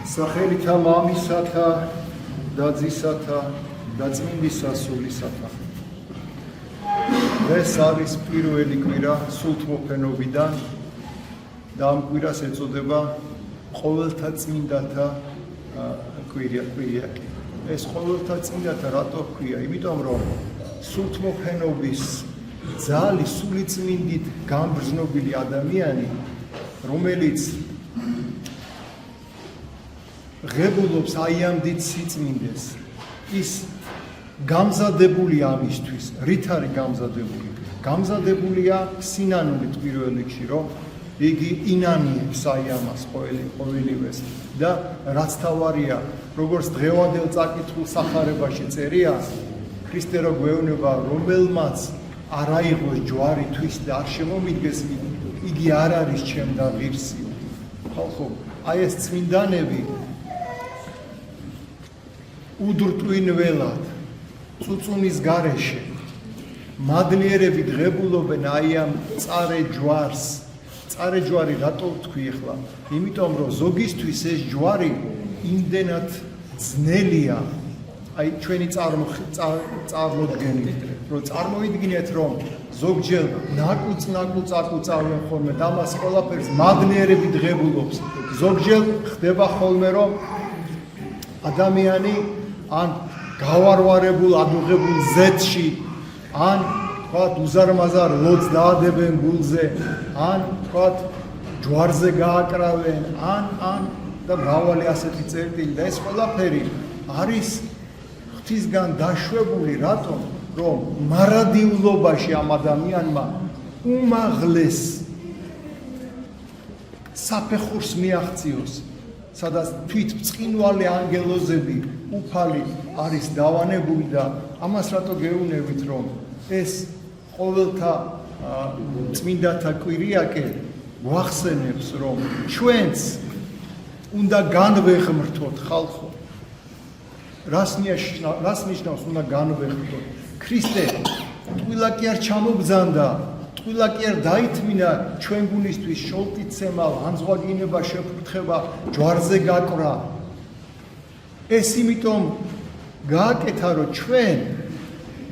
სახელითა მამისათა და ძისათა და წმინდისა სულისათა. ეს არის პირველი კვირა სულთმოფენობიდან და ამ კვირას ეწოდება ყოველთა წმინდათა კვირა. ეს ყოველთა წმინდათა რატო ქვია? იმიტომ რომ სულთმოფენობის ძალი სულიწმინდით გამბრძნობილი ადამიანი, რომელიც ღებულობს აი ამ დიდ სიწმინდეს, ის გამზადებულია ამისთვის. რით არის გამზადებული? გამზადებულია სინანულით პირველ რიგში, რომ იგი ინანიებს აი ამას ყოველივეს და რაც თავარია, როგორც დღევანდელ წაკითხულ სახარებაში წერია, ქრისტე რო გვეუბნება, რომელმაც არ აიღოს ჯვარი თვის და არ შემომიდგეს, იგი არ არის ჩემ და ღირსიო. ხალხო, აი ეს წმინდანები უდრტვინ ველად წუწუნის გარეშე მადლიერებით ღებულობენ აი ამ წარე ჯვარს. წარე ჯვარი რატო ვთქვი ახლა? იმიტომ რომ ზოგისთვის ეს ჯვარი იმდენად ძნელია, აი ჩვენი წარმოდგენით, რომ წარმოვიდგინეთ, რომ ზოგჯერ ნაკუწ აკუწავენ ხოლმე და მას ყველაფერს მადლიერებით ღებულობს. ზოგჯერ ხდება ხოლმე, რომ ადამიანი ან გავარვარებულ ადუღებულ ზეთში, ან თქვათ უზარმაზარ ლოდს დაადებენ გულზე, ან თქვათ ჯვარზე გააკრავენ, ან და მრავალი ასეთი წერტილი და ეს ყველაფერი არის ღვთისგან დაშვებული. რატომ? რომ მარადიულობაში ამ ადამიანმა უმაღლეს საფეხურს მიაღწიოს, სადაც თვით ბრწყინვალე ანგელოზები უფალი არის დავანებული და ამას რატო გეუბნებით, რომ ეს ყოველთა წმინდათა კვირიაკე გვახსენებს, რომ ჩვენც უნდა განვეღმრთოთ. ხალხო, რას ნიშნავს უნდა განვეღმრთოთ? ქრისტე ტყუილა კი არ ჩამობძანდა, ტყუილა კი არ დაითმინა ჩვენ გულისთვის შოლტიცემალ, ანძღვაგინება, შეფრთხება, ჯვარზე გაკვრა. ეს იმიტომ გააკეთა, რომ ჩვენ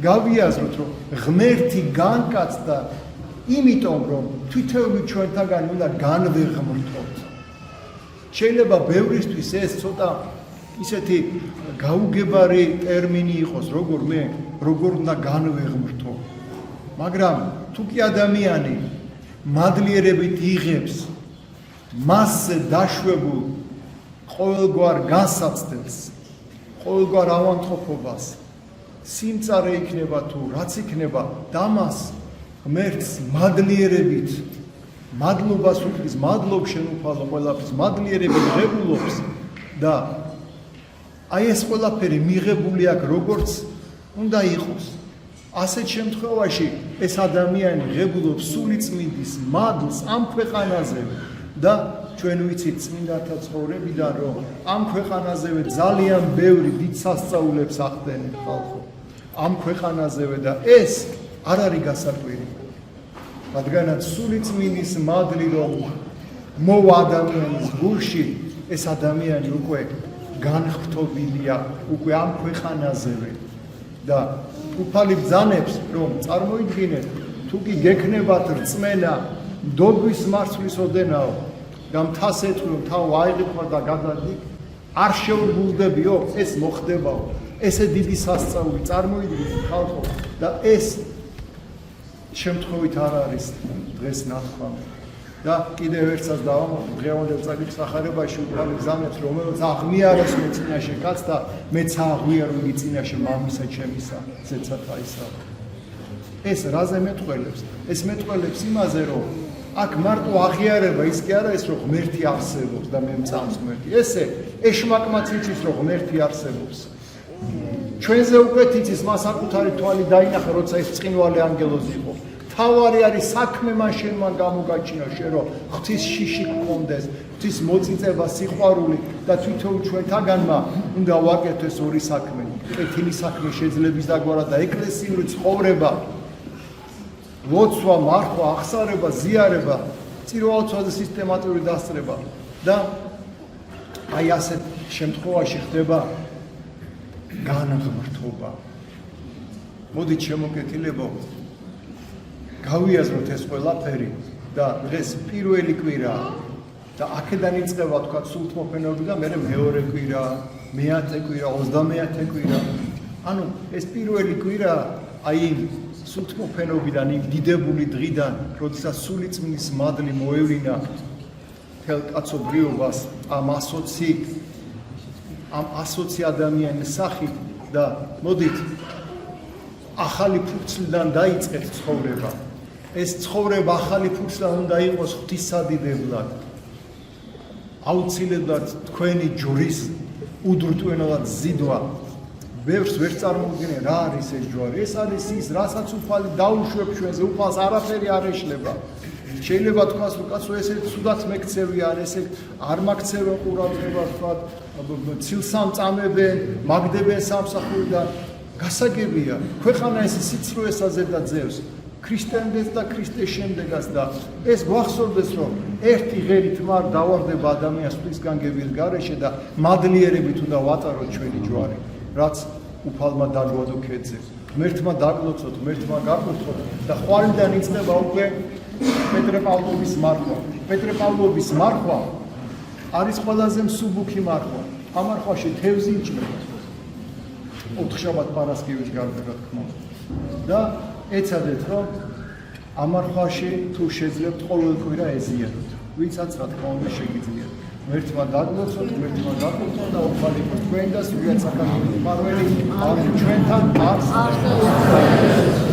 გავიაზროთ, რომ ღმერთი განკაცდა, იმიტომ რომ თვითონვით ჩვენთაგან უნდა განვეღმრთოთ. შეიძლება ბევრისთვის ეს ცოტა ისეთი გაუგებარი ტერმინი იყოს, როგორ უნდა განვეღმრთო. მაგრამ თუ კი ადამიანი მადლიერებით იღებს მასზე დაშვებულ ყოველგვარ განსაცდელს, ყოველგვარ ავანტყოფობას, სიმწარე იქნება თუ რაც იქნება, და მას ღმერთს მადლიერებით მადლობას უხდის, მადლობ შენ უფალო ყველაფრის, მადლიერებით ღებულობს და აი ეს ყველაფერი მიღებული აქვს როგორც უნდა იყოს. ასეთ შემთხვევაში ეს ადამიანი ღებულობს სულიწმინდის მადლს ამ ქვეყანაზევე და ჩვენ ვიცით წმინდათა ცხოვრებიდან, რომ ამ ქვეყანაზევე ძალიან ბევრი დიდ სასწაულებს ახდენენ ხალხო. ამ ქვეყანაზევე და ეს არ არის გასაკვირი. რადგანაც სულიწმინდის მადლი რომ მოვა ადამიანის გულში, ეს ადამიანი უკვე განხრთობილია, უკვე ამ ქვეყანაზევე და უფალი ბრძანებს, რომ წარმოიდგინეთ, თუ კი გექნებათ რწმენა მდობის მარცვლის ოდენაო და მთას ეთქვიო, თავ აიღებო და გადადი, არ შეურგულდებიო, ეს მოხდებაო. ესე დიდი სასწაული წარმოიდგინეთ ხალხო და ეს შემთხვევით არ არის დღეს ნათქვამი. და კიდევ ერთსაც დავამატებ, დღევანდელ წაკითხულ სახარებაში უფალი ბრძანებს, რომელსაც აღმიაროს მე წინაშე კაც და მეც აღვიარო იგი წინაშე მამისა ჩემისა, ზეცათა ისა. ეს რაზე მეტყველებს? ეს მეტყველებს იმაზე, რომ აქ მარტო აღიარება ის კი არა ის, რომ ღმერთი არსებობს და მე მწამს ღმერთი. ესე ეშმაკმაც იცის, რომ ღმერთი არსებობს. ჩვენზე უკვე იცის, მას საკუთარი თვალი დაინახა, როცა ეს ბრწყინვალე ანგელოზი იყო. თავარი არის საქმე მან შენ მან გამოგაჩინა შენ, რომ ღვთის შიში გქონდეს, ღვთის მოწიწება, სიყვარული და თვითონ ჩვენთაგანმა უნდა ვაკეთო ეს ორი საქმე. კეთილი საქმე შეძლების დაგვარა და ეკლესიური ცხოვრება, ლოცვა, მარხვა, აღსარება, ზიარება, წირვალთვაზე სისტემატიური დასწრება და აი ასეთ შემთხვევაში ხდება განღმრთობა. მოდით შემოკეთილებო, გავიაზროთ ეს ყველაფერი და დღეს პირველი კვირა და აქედან იწყება თქვა სულთმოფენოები და მერე მეორე კვირა, მეათე კვირა, 30-ე კვირა. ანუ ეს პირველი კვირა აი სულთმოფენოებიდან იმ დიდებული დღიდან, როდესაც სულიწმინდის მადლი მოევლინა მთელ კაცობრიობას ამ ასოცი ადამიანის სახით და მოდით ახალი ფურცლიდან დაიწყეთ ცხოვრება. ეს ცხოვრება ახალი ფურცლიდან უნდა იყოს ღვთისადიდებლად. აუცილებლად თქვენი ჯვრის უდრტვენელად ზიდვა. ბევრს ვერ წარმოვიდგენია რა არის ეს ჯვარი. ეს არის ის, რასაც უფალი დაუშვებ ჩვენზე, უფალს არაფერი არ ეშლება. შეიძლება თქვას, რომ კაცო ესე ცუდად მეკცევია, ესე არ მაქცევენ ყურადღებას, თქვა, ცილსამ წამებენ, მაგდებენ სამსახურიდან. გასაგებია, ქვეყანა ეს სიცრუესაზე და ძევს. ქრისტემდეს და ქრისტეს შემდეგაც და ეს გვახსოვდეს, რომ ერთი ღერით მარ დავარდება ადამიანს ღვთისგანგების გარეშე და მადლიერებით უნდა ვატაროთ ჩვენი ჯვარი, რაც უფალმა დაგვადო ქედზე. ღმერთმა დაგლოცოთ, ღმერთმა გაგვეთხოვოთ და ყვარიდან იწყება უკვე პეტრე-პავლოვის მარხვა. პეტრე-პავლოვის მარხვა არის ყველაზე მსუბუქი მარხვა. ამ მარხვაში თევზი იჭმება. ოთხშაბათ პარასკევის გარდა რა თქმა უნდა. და ეცადეთ, რომ ამ მარხვაში თუ შეძლებთ ყოველ კვირა ეზიაროთ. ვინცაც რა თქმა უნდა შეგიძლიათ. ღმერთმა დაგლოცოთ, ღმერთმა გაგვეთხოვოთ და უფალი იყოს თქვენ და სრულიად საქართველოს მფარველი, ჩვენთან არსებობს.